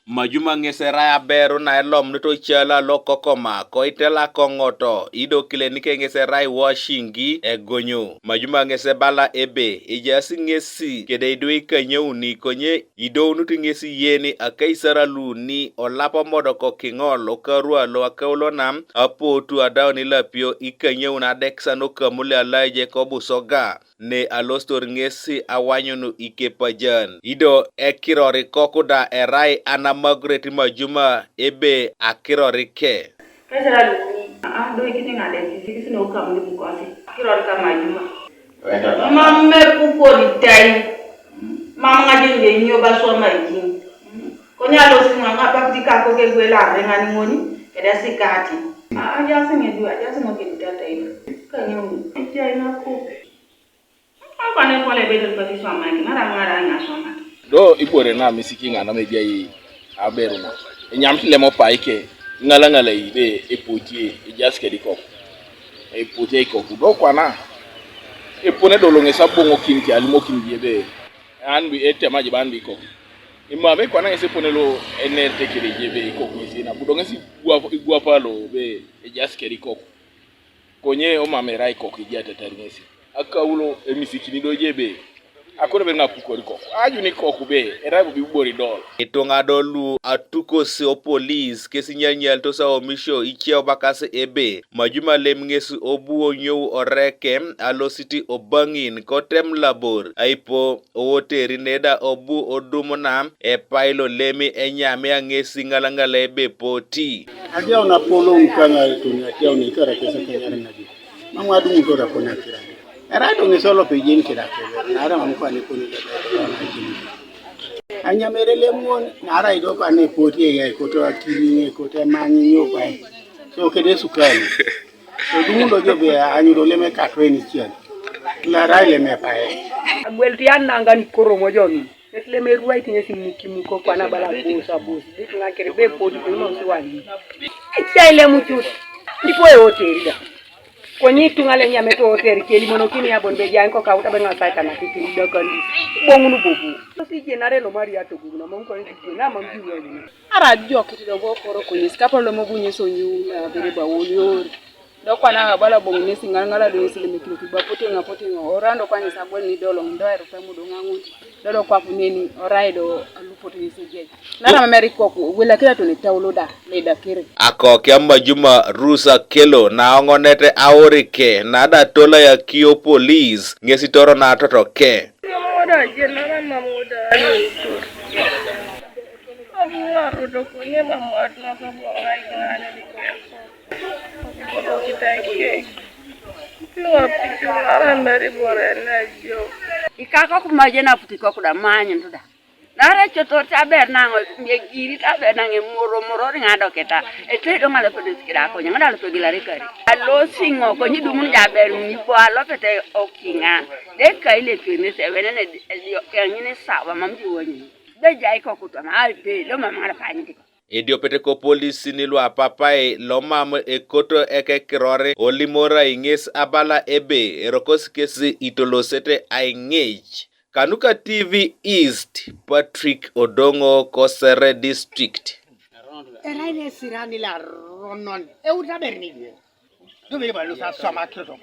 Majuma ngesera Aberu na elom nito chala lokoko mako itela kongoto ido kile nike ngesera washingi egonyo. Majuma ngesebala ebe ijasi ngesi kede ido ikanyo uni konye ido nuti ngesi yeni akaisara luni olapo modoko kingol okarua lo akaulo nam apotu adao nilapio ikanyo unadeksa no kamule alaje kobu soga ne alostor ngesi awanyonu ikepajan. Ido ekirori kokuda erai ana Margaret Majuma ebe akirori ke. Kesera luni do ikini ngade kisi no kamule bukwasi kirori ka Majuma. Mamer kupoli tai. Mama ngadi nyo baso maji. Konya lo singa ngapa tika ko ke gwela ngani ngoni eda sikati. Aja singedu aja singo ke data ina. Kanyo ija ina ko. Akwane pole bedel pati so maki ngara nya soma. Do ibore na misiki ngana media yi Aberu na. Enyamtile mo paike ngala ibe epotie ejaske diko. Epotie ko do kwana. Epone do longe sabongo kinti alimo kinti ebe. Anbi etema jibandi ko. Imame kwana ngese ponelo enerte kiri jebe ko kwisi na budonge si igua palo be ejaske diko. Konye o mamera iko kijata taringesi. Akawulo emisiki do jebe. Akoro be ngapukori ko. Aju ni ko kube erabu bi bori dol. Itonga dolu atuko se o police kesi nyanyal to sa omisho icheo bakase ebe. Majuma lemngesi obu onyo oreke alo city obangin kotem labor. Aipo owoteri neda obu odumona e pailo lemi enyame angesi ngalangala ebe poti. Adia una polo nkanga tunia adia unikara kesa kanyara ngadi. Mamadu mukora kona kira. Era donge solo pejin kira kebe. Nara mamukwane koni kebe. Anyamerele mon nara ido kwane poti ya koto akili koto manyi nyopa. So kede sukali. So dumundo jobe anyuro leme katweni chian. Lara leme pae. Agwelti ananga ni koromo joni. Leme ruwa itinye simuko kwana bala bosa bosa. Ditunga kerebe poti kuma usiwani. Echa ile mutu. Ndipo yote ida. Konyi tungale nyame to hotel keli monokini ya bonbe janko ka utabenga saita na kiti dokandi bongunu bobu si jenare lo mari atogu na monko ni jena mambi weli ara dio kiti do go koro konyi skapo lo mobunye so nyu na bereba wolio do kwana bala bongune singangala do silime kilo kiba potenga orando kwani sabon ni dolo ndoero pemu do nganguti do kwa kuneni oraido alupoto yiseje nara ameriko ko wela kila to ni tawloda leda kire Ako kia Majuma rusa kelo na ongonete aorike nada tola ya kio police ngesi toro na atoto ke. Mamoda jenara mamoda ayo. Abuwa rodoko ne mamoda na sabonga ngana diko. Kita ke. Luwa pikira ndari bore na jo. Ikaka kumajena putiko kuda manyi ndoda. Nara choto taber nango ngiri taber nange moro ngado keta. Etedo ngalo pedesikira ko nyangada lo pegilare kari. Alo singo ko nyidu mun jaber ni bo alo pete okinga. De kaile twene sebenene yanyine sawa mamdi woni. De jai ko kutana alpe lo mamara panyi. Edio pete ko polisi nilu apapai lomam ekoto eke kirore olimora inges abala ebe erokos kesi itolosete aingej. Kanuka TV East, Patrick Odongo, Kosere District. Era ine sirani la ronon. Euta berni. Dove va lo sa sama kiro kwa.